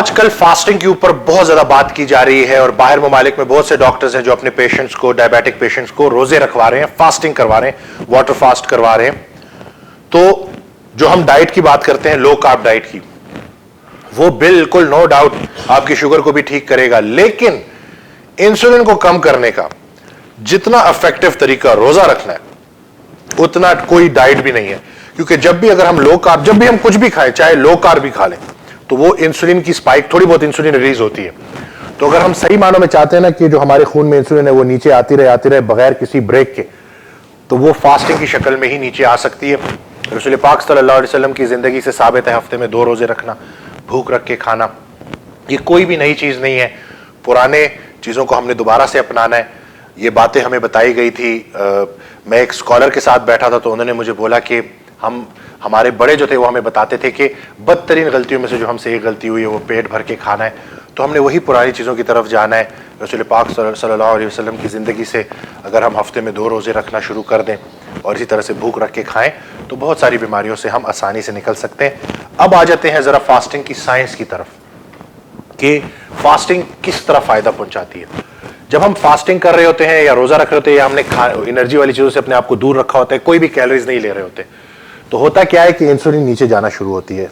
آج کل فاسٹنگ کے اوپر بہت زیادہ بات کی جا رہی ہے اور باہر ممالک میں بہت سے ڈاکٹرز ہیں جو اپنے پیشنٹس کو ڈائبیٹک پیشنٹس کو روزے رکھوا رہے ہیں, فاسٹنگ کروا رہے ہیں, واٹر فاسٹ کروا رہے ہیں. تو جو ہم ڈائٹ کی بات کرتے ہیں, لو کارب ڈائٹ کی, وہ بالکل نو ڈاؤٹ آپ کی شوگر کو بھی ٹھیک کرے گا, لیکن انسولین کو کم کرنے کا جتنا افیکٹو طریقہ روزہ رکھنا ہے اتنا کوئی ڈائٹ بھی نہیں ہے. کیونکہ جب بھی اگر ہم لو کارب, جب بھی ہم کچھ بھی کھائیں, چاہے لو کارب بھی کھا لیں, تو وہ انسولین کی سپائک, تھوڑی بہت انسولین ریلیز ہوتی ہے. تو اگر ہم صحیح معنوں میں چاہتے ہیں نا کہ جو ہمارے خون میں انسولین ہے وہ نیچے آتی رہے بغیر کسی بریک کے, تو وہ فاسٹنگ کی شکل میں ہی نیچے آ سکتی ہے. رسول پاک صلی اللہ علیہ وسلم کی زندگی سے ثابت ہے ہفتے میں 2 روزے رکھنا, بھوک رکھ کے کھانا. یہ کوئی بھی نئی چیز نہیں ہے, پرانے چیزوں کو ہم نے دوبارہ سے اپنانا ہے. یہ باتیں ہمیں بتائی گئی تھی. میں ایک اسکالر کے ساتھ بیٹھا تھا تو انہوں نے مجھے بولا کہ ہمارے بڑے جو تھے وہ ہمیں بتاتے تھے کہ بدترین غلطیوں میں سے جو ہم سے ایک غلطی ہوئی ہے وہ پیٹ بھر کے کھانا ہے. تو ہم نے وہی پرانی چیزوں کی طرف جانا ہے. رسول پاک صلی اللہ علیہ وسلم کی زندگی سے اگر ہم ہفتے میں 2 روزے رکھنا شروع کر دیں اور اسی طرح سے بھوک رکھ کے کھائیں تو بہت ساری بیماریوں سے ہم آسانی سے نکل سکتے ہیں. اب آ جاتے ہیں ذرا فاسٹنگ کی سائنس کی طرف کہ فاسٹنگ کس طرح فائدہ پہنچاتی ہے. جب ہم فاسٹنگ کر رہے ہوتے ہیں یا روزہ رکھ رہے ہوتے ہیں یا ہم نے انرجی والی چیزوں سے اپنے آپ کو دور رکھا ہوتا ہے, کوئی بھی کیلوریز نہیں لے رہے ہوتے, تو ہوتا کیا ہے کہ انسولین نیچے جانا شروع ہوتی ہے.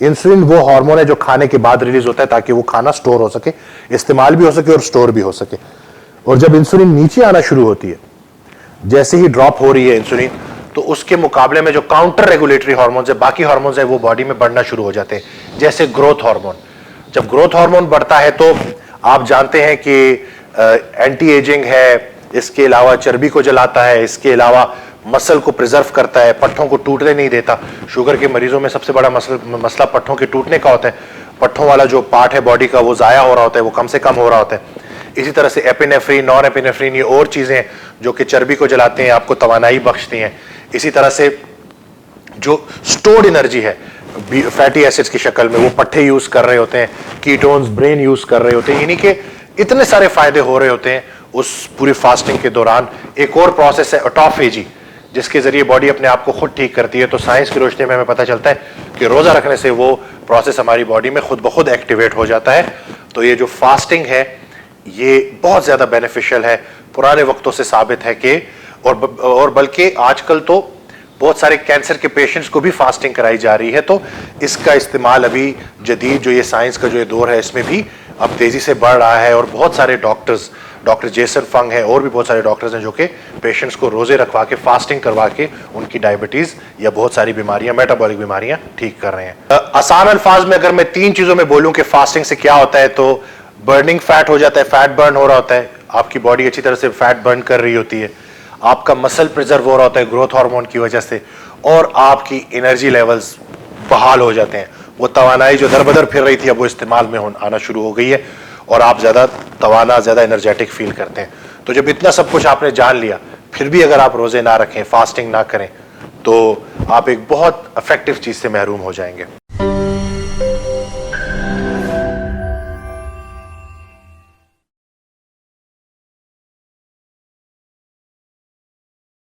انسولین وہ ہارمون ہے جو کھانے کے بعد ریلیز ہوتا ہے تاکہ وہ کھانا سٹور ہو سکے, استعمال بھی ہو سکے اور سٹور بھی ہو سکے. اور جب انسولین نیچے آنا شروع ہوتی ہے, جیسے ہی ڈراپ ہو رہی ہے انسولین, تو اس کے مقابلے میں جو کاؤنٹر ریگولیٹری ہارمونز ہیں, باقی ہارمونز ہیں, وہ باڈی میں بڑھنا شروع ہو جاتے ہیں. جیسے گروتھ ہارمون, جب گروتھ ہارمون بڑھتا ہے تو آپ جانتے ہیں کہ اینٹی ایجنگ ہے, اس کے علاوہ چربی کو جلاتا ہے, اس کے علاوہ مسل کو پریزرو کرتا ہے, پٹھوں کو ٹوٹنے نہیں دیتا. شوگر کے مریضوں میں سب سے بڑا مسئلہ پٹھوں کے ٹوٹنے کا ہوتا ہے. پٹھوں والا جو پارٹ ہے باڈی کا وہ ضائع ہو رہا ہوتا ہے, وہ کم سے کم ہو رہا ہوتا ہے. اسی طرح سے ایپینیفرین, نان ایپینیفرین, یہ اور چیزیں جو کہ چربی کو جلاتے ہیں, آپ کو توانائی بخشتی ہیں. اسی طرح سے جو سٹورڈ انرجی ہے فیٹی ایسڈز کی شکل میں, وہ پٹھے یوز کر رہے ہوتے ہیں, کیٹونز برین یوز کر رہے ہوتے ہیں. یعنی کہ اتنے سارے فائدے ہو رہے ہوتے ہیں اس پوری فاسٹنگ کے دوران. ایک اور پروسیس ہے آٹوفیجی, جس کے ذریعے باڈی اپنے آپ کو خود ٹھیک کرتی ہے. تو سائنس کی روشنی میں ہمیں پتہ چلتا ہے کہ روزہ رکھنے سے وہ پروسیس ہماری باڈی میں خود بخود ایکٹیویٹ ہو جاتا ہے. تو یہ جو فاسٹنگ ہے یہ بہت زیادہ بینیفیشل ہے, پرانے وقتوں سے ثابت ہے کہ اور بلکہ آج کل تو بہت سارے کینسر کے پیشنٹس کو بھی فاسٹنگ کرائی جا رہی ہے. تو اس کا استعمال ابھی جدید جو یہ سائنس کا جو یہ دور ہے اس میں بھی اب تیزی سے بڑھ رہا ہے. اور بہت سارے ڈاکٹر جیسن فنگ ہیں اور بھی بہت سارے ڈاکٹرز ہیں جو کہ پیشنٹس کو روزے رکھوا کے فاسٹنگ کروا کے ان کی ڈائبٹیز یا بہت ساری بیماریاں, میٹابولک بیماریاں ٹھیک کر رہے ہیں. آسان الفاظ میں اگر میں 3 چیزوں میں بولوں کہ فاسٹنگ سے کیا ہوتا ہے, تو برننگ فیٹ ہو جاتا ہے, فیٹ برن ہو رہا ہوتا ہے, آپ کی باڈی اچھی طرح سے فیٹ برن کر رہی ہوتی ہے, آپ کا مسل پریزرو ہو رہا ہوتا ہے گروتھ ہارمون کی وجہ سے, اور آپ کی انرجی لیولز بحال ہو جاتے ہیں. وہ توانائی جو در بدر پھر رہی تھی اب وہ استعمال میں آنا شروع ہو گئی ہے اور آپ زیادہ توانا, زیادہ انرجیٹک فیل کرتے ہیں. تو جب اتنا سب کچھ آپ نے جان لیا, پھر بھی اگر آپ روزے نہ رکھیں, فاسٹنگ نہ کریں, تو آپ ایک بہت افیکٹو چیز سے محروم ہو جائیں گے.